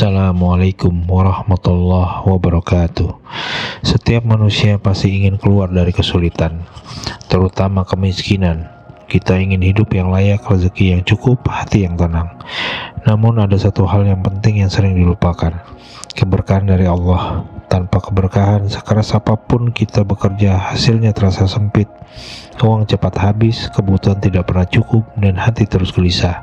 Assalamualaikum warahmatullahi wabarakatuh. Setiap manusia pasti ingin keluar dari kesulitan, terutama kemiskinan. Kita ingin hidup yang layak, rezeki yang cukup, hati yang tenang. Namun ada satu hal yang penting yang sering dilupakan, keberkahan dari Allah. Tanpa keberkahan, sekeras apapun kita bekerja, hasilnya terasa sempit. Uang cepat habis, kebutuhan tidak pernah cukup, dan hati terus gelisah.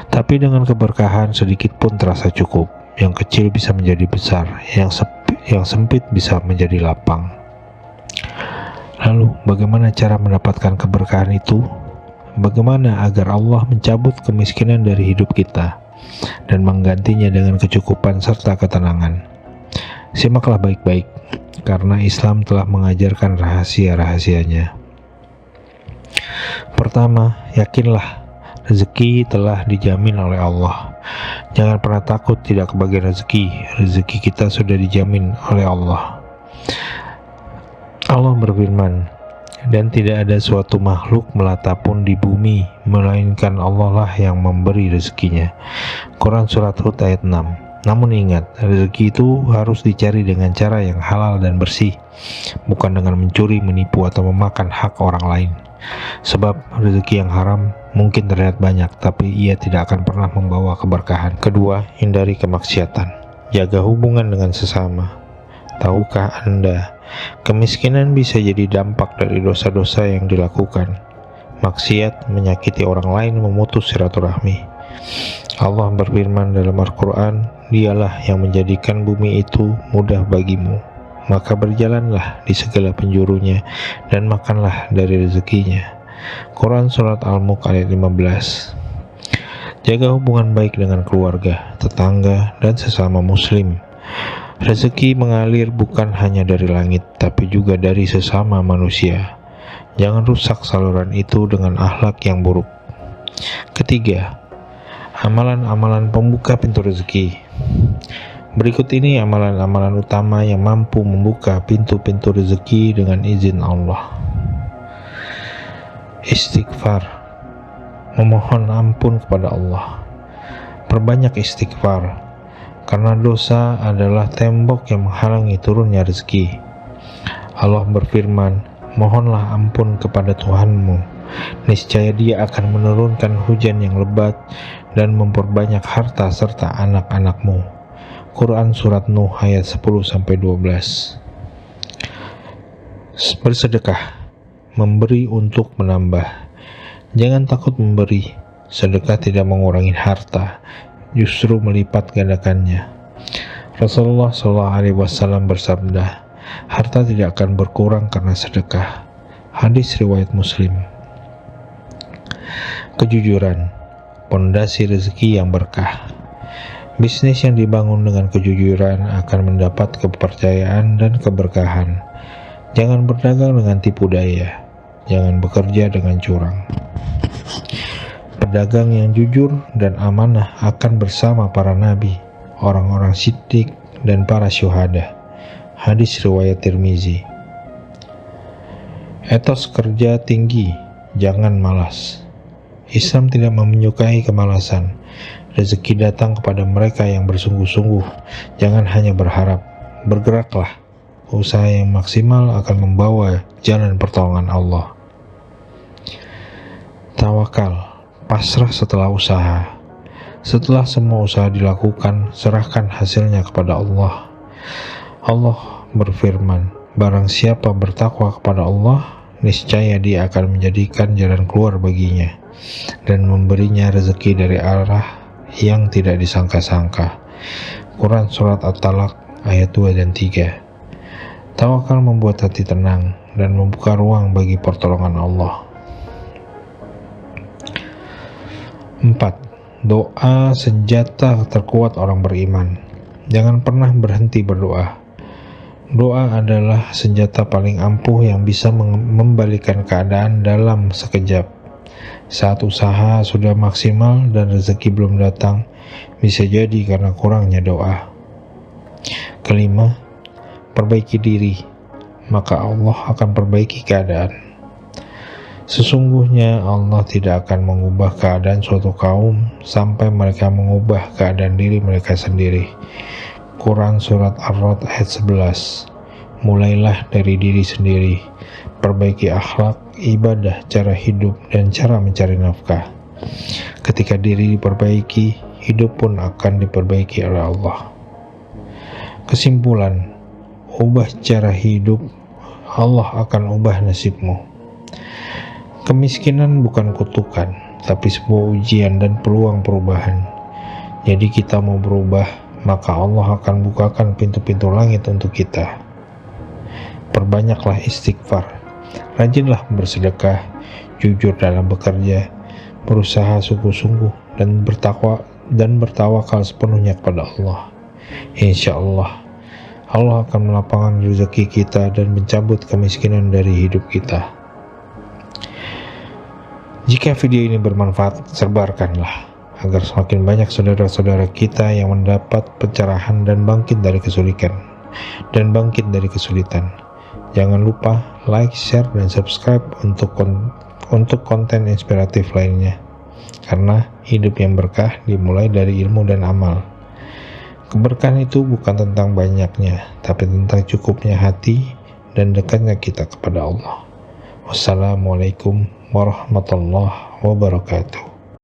Tapi dengan keberkahan, sedikit pun terasa cukup. Yang kecil bisa menjadi besar, yang sempit bisa menjadi lapang. Lalu, bagaimana cara mendapatkan keberkahan itu? Bagaimana agar Allah mencabut kemiskinan dari hidup kita dan menggantinya dengan kecukupan serta ketenangan? Simaklah baik-baik, karena Islam telah mengajarkan rahasia-rahasianya. Pertama, yakinlah rezeki telah dijamin oleh Allah. Jangan pernah takut tidak kebagian rezeki. Rezeki kita sudah dijamin oleh Allah. Allah berfirman, dan tidak ada suatu makhluk melata pun di bumi, melainkan Allah lah yang memberi rezekinya. Quran Surat Hud ayat 6. Namun ingat, rezeki itu harus dicari dengan cara yang halal dan bersih, bukan dengan mencuri, menipu, atau memakan hak orang lain. Sebab rezeki yang haram mungkin terlihat banyak, tapi ia tidak akan pernah membawa keberkahan. Kedua, hindari kemaksiatan. Jaga hubungan dengan sesama. Tahukah Anda, kemiskinan bisa jadi dampak dari dosa-dosa yang dilakukan. Maksiat, menyakiti orang lain, memutus silaturahmi. Allah berfirman dalam Al-Quran, Dialah yang menjadikan bumi itu mudah bagimu, maka berjalanlah di segala penjurunya dan makanlah dari rezekinya. Quran Surat Al-Mulk ayat 15. Jaga hubungan baik dengan keluarga, tetangga, dan sesama muslim. Rezeki mengalir bukan hanya dari langit, tapi juga dari sesama manusia. Jangan rusak saluran itu dengan akhlak yang buruk. Ketiga, amalan-amalan pembuka pintu rezeki. Berikut ini amalan-amalan utama yang mampu membuka pintu-pintu rezeki dengan izin Allah. Istighfar, memohon ampun kepada Allah. Perbanyak istighfar, karena dosa adalah tembok yang menghalangi turunnya rezeki. Allah berfirman, mohonlah ampun kepada Tuhanmu, niscaya Dia akan menurunkan hujan yang lebat dan memperbanyak harta serta anak-anakmu. Quran Surat Nuh ayat 10-12. Bersedekah, memberi untuk menambah. Jangan takut memberi. Sedekah tidak mengurangi harta, justru melipat gandakannya. Rasulullah SAW bersabda, harta tidak akan berkurang karena sedekah. Hadis riwayat Muslim. Kejujuran, pondasi rezeki yang berkah. Bisnis yang dibangun dengan kejujuran akan mendapat kepercayaan dan keberkahan. Jangan berdagang dengan tipu daya. Jangan bekerja dengan curang. Pedagang yang jujur dan amanah akan bersama para nabi, orang-orang siddiq, dan para syuhada. Hadis riwayat Tirmizi. Etos kerja tinggi, jangan malas. Islam tidak menyukai kemalasan. Rezeki datang kepada mereka yang bersungguh-sungguh. Jangan hanya berharap, bergeraklah. Usaha yang maksimal akan membawa jalan pertolongan Allah. Tawakal, pasrah setelah usaha. Setelah semua usaha dilakukan, serahkan hasilnya kepada Allah. Allah berfirman, barang siapa bertakwa kepada Allah, niscaya Dia akan menjadikan jalan keluar baginya dan memberinya rezeki dari arah yang tidak disangka-sangka. Quran Surat At-Talaq ayat 2 dan 3. Tawakal membuat hati tenang dan membuka ruang bagi pertolongan Allah. 4. Doa senjata terkuat orang beriman. Jangan pernah berhenti berdoa. Doa adalah senjata paling ampuh yang bisa membalikan keadaan dalam sekejap. Saat usaha sudah maksimal dan rezeki belum datang, bisa jadi karena kurangnya doa. Kelima, perbaiki diri, maka Allah akan perbaiki keadaan. Sesungguhnya Allah tidak akan mengubah keadaan suatu kaum sampai mereka mengubah keadaan diri mereka sendiri. Quran Surat Ar-Ra'd ayat 11. Mulailah dari diri sendiri, perbaiki akhlak, ibadah, cara hidup, dan cara mencari nafkah. Ketika diri diperbaiki, hidup pun akan diperbaiki oleh Allah. Kesimpulan, ubah cara hidup, Allah akan ubah nasibmu. Kemiskinan bukan kutukan, tapi sebuah ujian dan peluang perubahan. Jadi kita mau berubah, maka Allah akan bukakan pintu-pintu langit untuk kita. Perbanyaklah istighfar, rajinlah bersedekah, jujur dalam bekerja, berusaha sungguh-sungguh, dan bertawakal sepenuhnya kepada Allah. Insya Allah, Allah akan melapangkan rezeki kita dan mencabut kemiskinan dari hidup kita. Jika video ini bermanfaat, sebarkanlah agar semakin banyak saudara-saudara kita yang mendapat pencerahan dan bangkit dari kesulitan. Jangan lupa like, share, dan subscribe untuk konten inspiratif lainnya. Karena hidup yang berkah dimulai dari ilmu dan amal. Keberkahan itu bukan tentang banyaknya, tapi tentang cukupnya hati dan dekatnya kita kepada Allah. Wassalamualaikum warahmatullahi wabarakatuh.